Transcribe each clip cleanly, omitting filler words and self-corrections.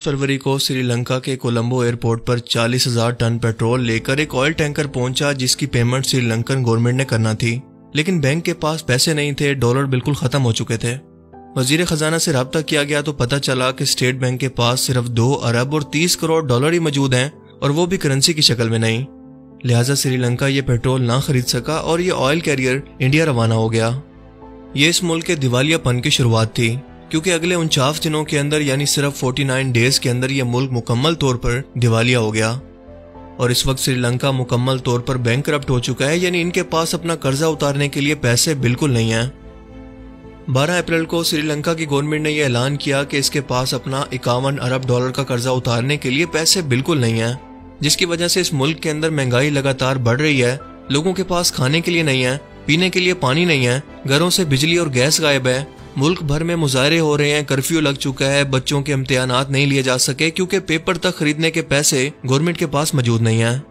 फरवरी को श्रीलंका के कोलंबो एयरपोर्ट पर 40,000 टन पेट्रोल लेकर एक ऑयल टैंकर पहुंचा, जिसकी पेमेंट श्रीलंकन गवर्नमेंट ने करना थी, लेकिन बैंक के पास पैसे नहीं थे। डॉलर बिल्कुल खत्म हो चुके थे। वजीर खजाना से राब्ता किया गया तो पता चला कि स्टेट बैंक के पास सिर्फ 2 अरब और 30 करोड़ डॉलर ही मौजूद हैं, और वो भी करेंसी की शक्ल में नहीं। लिहाजा श्रीलंका ये पेट्रोल ना खरीद सका और ये ऑयल कैरियर इंडिया रवाना हो गया। ये इस मुल्क के दिवालियापन की शुरुआत थी, क्योंकि अगले 49 दिनों के अंदर यानी सिर्फ 49 डेज के अंदर यह मुल्क मुकम्मल तौर पर दिवालिया हो गया। और इस वक्त श्रीलंका मुकम्मल तौर पर बैंकरप्ट हो चुका है, यानी इनके पास अपना कर्जा उतारने के लिए पैसे बिल्कुल नहीं है। 12 अप्रैल को श्रीलंका की गवर्नमेंट ने यह ऐलान किया कि इसके पास अपना 51 अरब डॉलर का कर्जा उतारने के लिए पैसे बिल्कुल नहीं है, जिसकी वजह से इस मुल्क के अंदर महंगाई लगातार बढ़ रही है। लोगों के पास खाने के लिए नहीं है, पीने के लिए पानी नहीं है, घरों से बिजली और गैस गायब है। मुल्क भर में मुजाहरे हो रहे हैं, कर्फ्यू लग चुका है, बच्चों के इम्तिहानात नहीं लिए जा सके क्योंकि पेपर तक खरीदने के पैसे गवर्नमेंट के पास मौजूद नहीं है।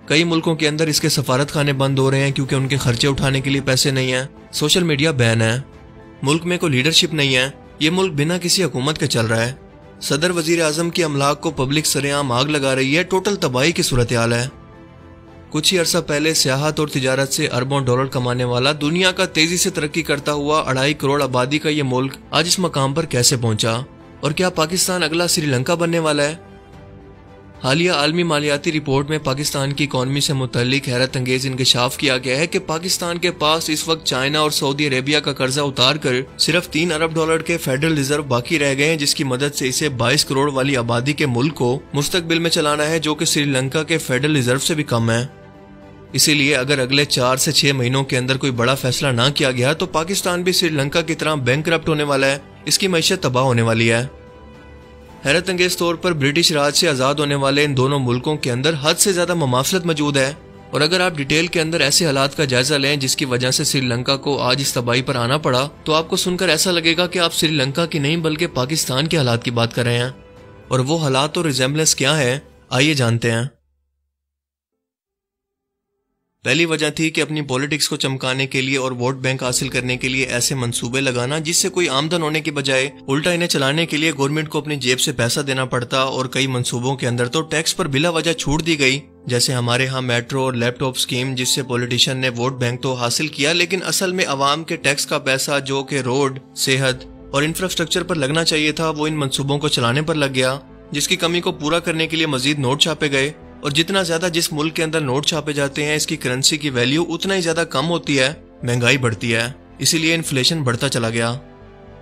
कई मुल्कों के अंदर इसके सफारत खाने बंद हो रहे हैं क्योंकि उनके खर्चे उठाने के लिए पैसे नहीं है। सोशल मीडिया बैन है। मुल्क में कोई लीडरशिप नहीं है। ये मुल्क बिना किसी हुकूमत के चल रहा है। सदर वजीर आजम की अमलाक को पब्लिक सरेआम आग लगा रही है। टोटल तबाही की सूरत हाल है। कुछ ही अरसा पहले सियाहत और तिजारत से अरबों डॉलर कमाने वाला, दुनिया का तेजी से तरक्की करता हुआ 2.5 करोड़ आबादी का ये मुल्क आज इस मकाम पर कैसे पहुंचा? और क्या पाकिस्तान अगला श्रीलंका बनने वाला है? हालिया आलमी मालियाती रिपोर्ट में पाकिस्तान की इकॉनमी से मुतल्लिक हैरत अंगेज इंकशाफ किया गया है कि पाकिस्तान के पास इस वक्त चाइना और सऊदी अरेबिया का कर्जा उतार कर सिर्फ 3 अरब डॉलर के फेडरल रिजर्व बाकी रह गए हैं, जिसकी मदद से इसे 22 करोड़ वाली आबादी के मुल्क को मुस्तकबिल में चलाना है, जो कि श्रीलंका के फेडरल रिजर्व से भी कम है। इसीलिए अगर अगले 4 से 6 महीनों के अंदर कोई बड़ा फैसला ना किया गया तो पाकिस्तान भी श्रीलंका की तरह बैंकरप्ट होने वाला है। इसकी मईशत तबाह होने वाली है। हैरत अंगेज तौर पर ब्रिटिश राज से आजाद होने वाले इन दोनों मुल्कों के अंदर हद से ज्यादा ममासलत मौजूद है। और अगर आप डिटेल के अंदर ऐसे हालात का जायजा लें जिसकी वजह से श्रीलंका को आज इस तबाही पर आना पड़ा, तो आपको सुनकर ऐसा लगेगा कि आप श्रीलंका की नहीं बल्कि पाकिस्तान के हालात की बात कर रहे हैं। और वो हालात और रिजेम्बलेंस क्या है, आइए जानते हैं। पहली वजह थी कि अपनी पॉलिटिक्स को चमकाने के लिए और वोट बैंक हासिल करने के लिए ऐसे मंसूबे लगाना जिससे कोई आमदन होने के बजाय उल्टा इन्हें चलाने के लिए गवर्नमेंट को अपनी जेब से पैसा देना पड़ता। और कई मंसूबों के अंदर तो टैक्स पर बिला वजह छूट दी गई, जैसे हमारे यहाँ मेट्रो और लैपटॉप स्कीम, जिससे पॉलिटिशियन ने वोट बैंक तो हासिल किया, लेकिन असल में अवाम के टैक्स का पैसा जो कि रोड, सेहत और इंफ्रास्ट्रक्चर पर लगना चाहिए था, वो इन मंसूबों को चलाने पर लग गया, जिसकी कमी को पूरा करने के लिए मजीद नोट छापे गए। और जितना ज्यादा जिस मुल्क के अंदर नोट छापे जाते हैं, इसकी करेंसी की वैल्यू उतना ही ज्यादा कम होती है, महंगाई बढ़ती है। इसीलिए इन्फ्लेशन बढ़ता चला गया,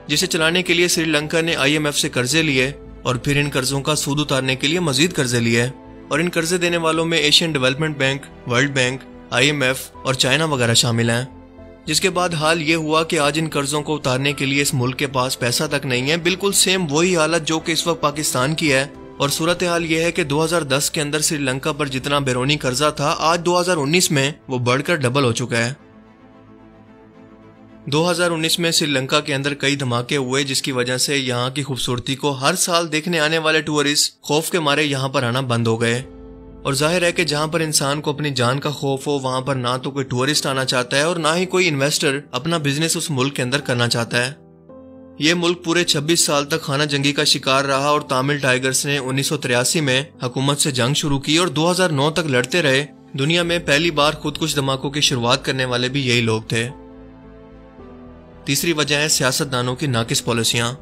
जिसे चलाने के लिए श्रीलंका ने IMF से कर्जे लिए और फिर इन कर्जों का सूद उतारने के लिए मजीद कर्जे लिए। और इन कर्जे देने वालों में Asian development bank, world bank, IMF और चाइना वगैरह शामिल हैं। जिसके बाद हाल ये हुआ कि आज इन कर्जों को उतारने के लिए इस मुल्क के पास पैसा तक नहीं है। बिल्कुल सेम वही हालत जो कि इस वक्त पाकिस्तान की है। और सूरत हाल ये है कि 2010 के अंदर श्रीलंका पर जितना बैरूनी कर्जा था, आज 2019 में वो बढ़कर डबल हो चुका है। 2019 में श्रीलंका के अंदर कई धमाके हुए, जिसकी वजह से यहाँ की खूबसूरती को हर साल देखने आने वाले टूरिस्ट खौफ के मारे यहाँ पर आना बंद हो गए। और जाहिर है कि जहाँ पर इंसान को अपनी जान का खौफ हो, वहाँ पर ना तो कोई टूरिस्ट आना चाहता है और ना ही कोई इन्वेस्टर अपना बिजनेस उस मुल्क के अंदर करना चाहता है। ये मुल्क पूरे 26 साल तक खाना जंगी का शिकार रहा और तामिल टाइगर्स ने 1983 में हुकूमत से जंग शुरू की और 2009 तक लड़ते रहे। दुनिया में पहली बार खुदकुश धमाकों की शुरुआत करने वाले भी यही लोग थे। तीसरी वजह है सियासतदानों की नाकिस पॉलिसियां।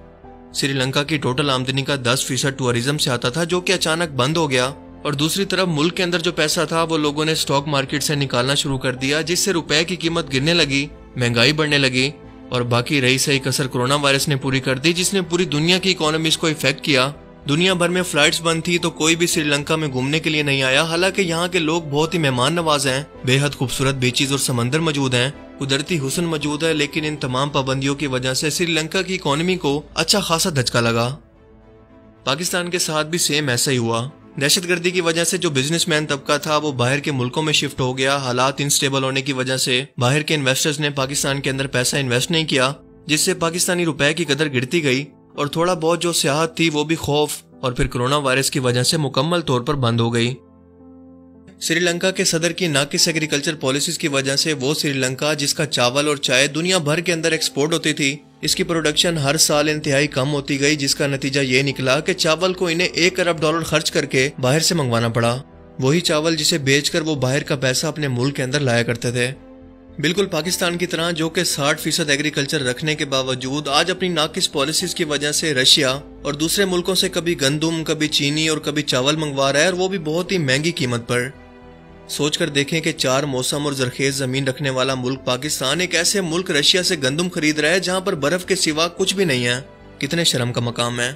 श्रीलंका की टोटल आमदनी का 10% टूरिज्म से आता था, जो कि अचानक बंद हो गया। और दूसरी तरफ मुल्क के अंदर जो पैसा था वो लोगों ने स्टॉक मार्केट से निकालना शुरू कर दिया, जिससे रुपए की कीमत गिरने लगी, महंगाई बढ़ने लगी। और बाकी रही सही कसर कोरोना वायरस ने पूरी कर दी, जिसने पूरी दुनिया की इकोनॉमीज को इफेक्ट किया। दुनिया भर में फ्लाइट्स बंद थी तो कोई भी श्रीलंका में घूमने के लिए नहीं आया। हालांकि यहाँ के लोग बहुत ही मेहमान नवाज हैं, बेहद खूबसूरत बीचेस और समंदर मौजूद हैं, कुदरती हुस्न मौजूद है। लेकिन इन तमाम पाबंदियों की वजह से श्रीलंका की इकोनॉमी को अच्छा खासा धचका लगा। पाकिस्तान के साथ भी सेम ऐसा ही हुआ। दहशतगर्दी की वजह से जो बिजनेसमैन तबका था वो बाहर के मुल्कों में शिफ्ट हो गया। हालात इनस्टेबल होने की वजह से बाहर के इन्वेस्टर्स ने पाकिस्तान के अंदर पैसा इन्वेस्ट नहीं किया, जिससे पाकिस्तानी रुपए की कदर गिरती गई। और थोड़ा बहुत जो सियाहत थी वो भी खौफ और फिर कोरोना वायरस की वजह से मुकम्मल तौर पर बंद हो गई। श्रीलंका के सदर की नाकिस एग्रीकल्चर पॉलिसीज की वजह से वो श्रीलंका जिसका चावल और चाय दुनिया भर के अंदर एक्सपोर्ट होती थी, اس کی پروڈکشن ہر سال انتہائی کم ہوتی گئی، جس کا نتیجہ یہ نکلا کہ چاول کو انہیں $1 ارب خرچ کر کے باہر سے منگوانا پڑا، وہی چاول جسے بیچ کر وہ باہر کا پیسہ اپنے ملک کے اندر لایا کرتے تھے۔ بالکل پاکستان کی طرح، جو کہ 60% ایگریکلچر رکھنے کے باوجود آج اپنی ناقص پالیسیز کی وجہ سے رشیا اور دوسرے ملکوں سے کبھی گندم، کبھی چینی اور کبھی چاول منگوا رہا ہے، اور وہ بھی بہت ہی مہنگی قیمت پر۔ سوچ کر دیکھیں کہ 4 موسم اور زرخیز زمین رکھنے والا ملک پاکستان ایک ایسے ملک رشیا سے گندم خرید رہا ہے جہاں پر برف کے سوا کچھ بھی نہیں ہے، کتنے شرم کا مقام ہے۔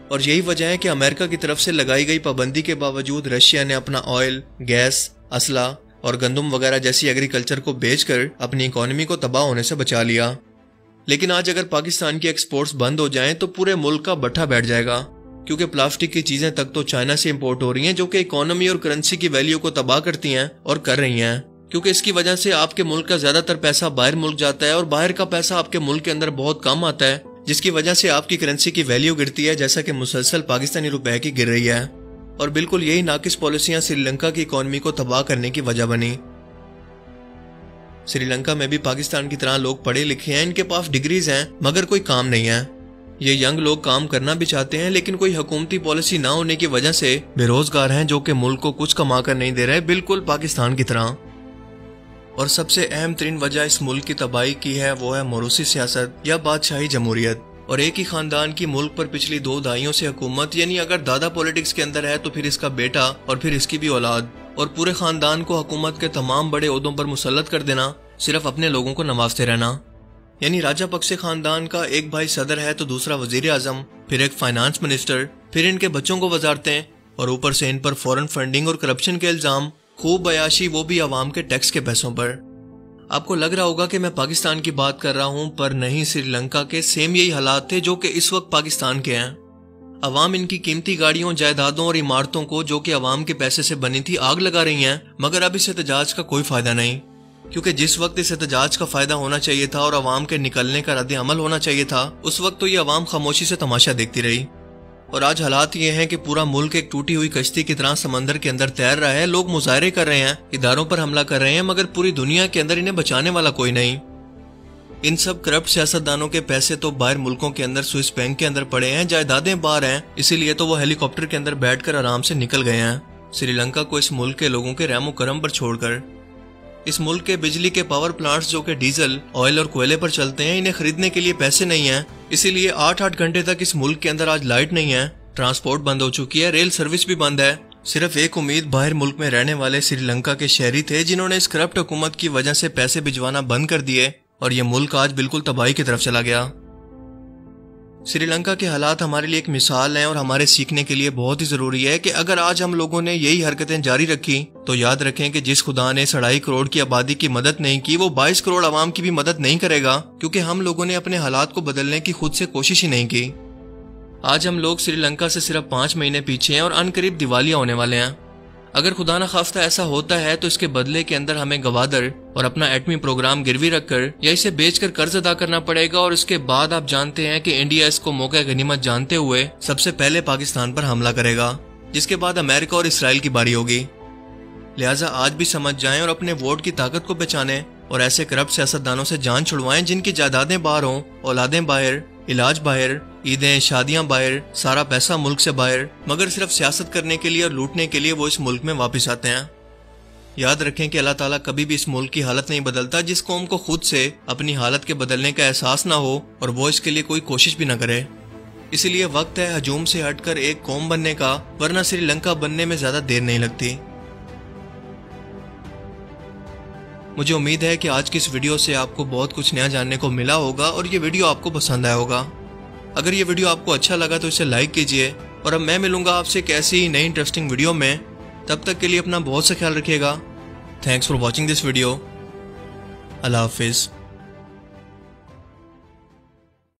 اور یہی وجہ ہے کہ امریکہ کی طرف سے لگائی گئی پابندی کے باوجود رشیا نے اپنا آئل، گیس، اسلحہ اور گندم وغیرہ جیسی ایگریکلچر کو بیچ کر اپنی اکانومی کو تباہ ہونے سے بچا لیا۔ لیکن آج اگر پاکستان کی ایکسپورٹس بند ہو جائیں تو پورے ملک کا بٹھا بیٹھ جائے گا، کیونکہ پلاسٹک کی چیزیں تک تو چائنا سے امپورٹ ہو رہی ہیں، جو کہ اکانومی اور کرنسی کی ویلیو کو تباہ کرتی ہیں اور کر رہی ہیں، کیونکہ اس کی وجہ سے آپ کے ملک کا زیادہ تر پیسہ باہر ملک جاتا ہے اور باہر کا پیسہ آپ کے ملک کے اندر بہت کم آتا ہے، جس کی وجہ سے آپ کی کرنسی کی ویلیو گرتی ہے، جیسا کہ مسلسل پاکستانی روپے کی گر رہی ہے۔ اور بالکل یہی ناقص پالیسیاں سری لنکا کی اکانومی کو تباہ کرنے کی وجہ بنی۔ سری لنکا میں بھی پاکستان کی طرح لوگ پڑھے لکھے ہیں، ان کے پاس ڈگریز ہیں، مگر کوئی کام نہیں ہے۔ یہ ینگ لوگ کام کرنا بھی چاہتے ہیں، لیکن کوئی حکومتی پالیسی نہ ہونے کی وجہ سے بے روزگار ہیں، جو کہ ملک کو کچھ کما کر نہیں دے رہے، بالکل پاکستان کی طرح۔ اور سب سے اہم ترین وجہ اس ملک کی تباہی کی ہے، وہ ہے موروثی سیاست یا بادشاہی جمہوریت، اور ایک ہی خاندان کی ملک پر پچھلی 2 دہائیوں سے حکومت، یعنی اگر دادا پولیٹکس کے اندر ہے تو پھر اس کا بیٹا اور پھر اس کی بھی اولاد، اور پورے خاندان کو حکومت کے تمام بڑے عہدوں پر مسلط کر دینا، صرف اپنے لوگوں کو نوازتے رہنا۔ یعنی راجہ پکسے خاندان کا ایک بھائی صدر ہے تو دوسرا وزیر اعظم، پھر ایک فائنانس منسٹر، پھر ان کے بچوں کو وزارتیں، اور اوپر سے ان پر فورن فنڈنگ اور کرپشن کے الزام، خوب عیاشی، وہ بھی عوام کے ٹیکس کے پیسوں پر۔ آپ کو لگ رہا ہوگا کہ میں پاکستان کی بات کر رہا ہوں، پر نہیں، سری لنکا کے سیم یہی حالات تھے جو کہ اس وقت پاکستان کے ہیں۔ عوام ان کی قیمتی گاڑیوں، جائیدادوں اور عمارتوں کو، جو کہ عوام کے پیسے سے بنی تھی، آگ لگا رہی ہیں، مگر اب اس احتجاج کا کوئی فائدہ نہیں، کیونکہ جس وقت اس احتجاج کا فائدہ ہونا چاہیے تھا اور عوام کے نکلنے کا رد عمل ہونا چاہیے تھا، اس وقت تو یہ عوام خاموشی سے تماشا دیکھتی رہی۔ اور آج حالات یہ ہیں کہ پورا ملک ایک ٹوٹی ہوئی کشتی کی طرح سمندر کے اندر تیر رہا ہے، لوگ مظاہرے کر رہے ہیں، اداروں پر حملہ کر رہے ہیں، مگر پوری دنیا کے اندر انہیں بچانے والا کوئی نہیں۔ ان سب کرپٹ سیاستدانوں کے پیسے تو باہر ملکوں کے اندر سوئس بینک کے اندر پڑے ہیں، جائیدادیں باہر ہیں، اسی لیے تو وہ ہیلی کاپٹر کے اندر بیٹھ کر آرام سے نکل گئے ہیں سری لنکا کو اس ملک کے لوگوں کے رحم و کرم پر چھوڑ کر۔ اس ملک کے بجلی کے پاور پلانٹس، جو کہ ڈیزل، آئل اور کوئلے پر چلتے ہیں، انہیں خریدنے کے لیے پیسے نہیں ہیں، اسی لیے 8 گھنٹے تک اس ملک کے اندر آج لائٹ نہیں ہے، ٹرانسپورٹ بند ہو چکی ہے، ریل سروس بھی بند ہے۔ صرف ایک امید باہر ملک میں رہنے والے سری لنکا کے شہری تھے، جنہوں نے اس کرپٹ حکومت کی وجہ سے پیسے بھجوانا بند کر دیے، اور یہ ملک آج بالکل تباہی کی طرف چلا گیا۔ سری لنکا کے حالات ہمارے لیے ایک مثال ہیں اور ہمارے سیکھنے کے لیے بہت ہی ضروری ہے کہ اگر آج ہم لوگوں نے یہی حرکتیں جاری رکھی تو یاد رکھیں کہ جس خدا نے 2.5 کروڑ کی آبادی کی مدد نہیں کی، وہ 22 کروڑ عوام کی بھی مدد نہیں کرے گا، کیونکہ ہم لوگوں نے اپنے حالات کو بدلنے کی خود سے کوشش ہی نہیں کی۔ آج ہم لوگ سری لنکا سے صرف 5 مہینے پیچھے ہیں اور ان قریب دیوالیہ ہونے والے ہیں۔ اگر خدا نہ خواستہ ایسا ہوتا ہے تو اس کے بدلے کے اندر ہمیں گوادر اور اپنا ایٹمی پروگرام گروی رکھ کر یا اسے بیچ کر قرض ادا کرنا پڑے گا، اور اس کے بعد آپ جانتے ہیں کہ انڈیا اس کو موقع غنیمت جانتے ہوئے سب سے پہلے پاکستان پر حملہ کرے گا، جس کے بعد امریکہ اور اسرائیل کی باری ہوگی۔ لہٰذا آج بھی سمجھ جائیں اور اپنے ووٹ کی طاقت کو پہچانیں اور ایسے کرپٹ سیاستدانوں سے جان چھڑوائیں جن کی جائیدادیں باہر ہوں، اولادیں باہر، علاج باہر، عیدیں، شادیاں باہر، سارا پیسہ ملک سے باہر، مگر صرف سیاست کرنے کے لیے اور لوٹنے کے لیے وہ اس ملک میں واپس آتے ہیں۔ یاد رکھیں کہ اللہ تعالیٰ کبھی بھی اس ملک کی حالت نہیں بدلتا جس قوم کو خود سے اپنی حالت کے بدلنے کا احساس نہ ہو اور وہ اس کے لیے کوئی کوشش بھی نہ کرے۔ اسی لیے وقت ہے ہجوم سے ہٹ کر ایک قوم بننے کا، ورنہ سری لنکا بننے میں زیادہ دیر نہیں لگتی۔ مجھے امید ہے کہ آج کی اس ویڈیو سے آپ کو بہت کچھ نیا جاننے کو ملا ہوگا اور یہ ویڈیو آپ کو پسند آیا ہوگا۔ اگر یہ ویڈیو آپ کو اچھا لگا تو اسے لائک کیجئے، اور اب میں ملوں گا آپ سے ایک ایسی نئی انٹرسٹنگ ویڈیو میں۔ تب تک کے لیے اپنا بہت سا خیال رکھیے گا۔ Thanks for watching this video. اللہ حافظ۔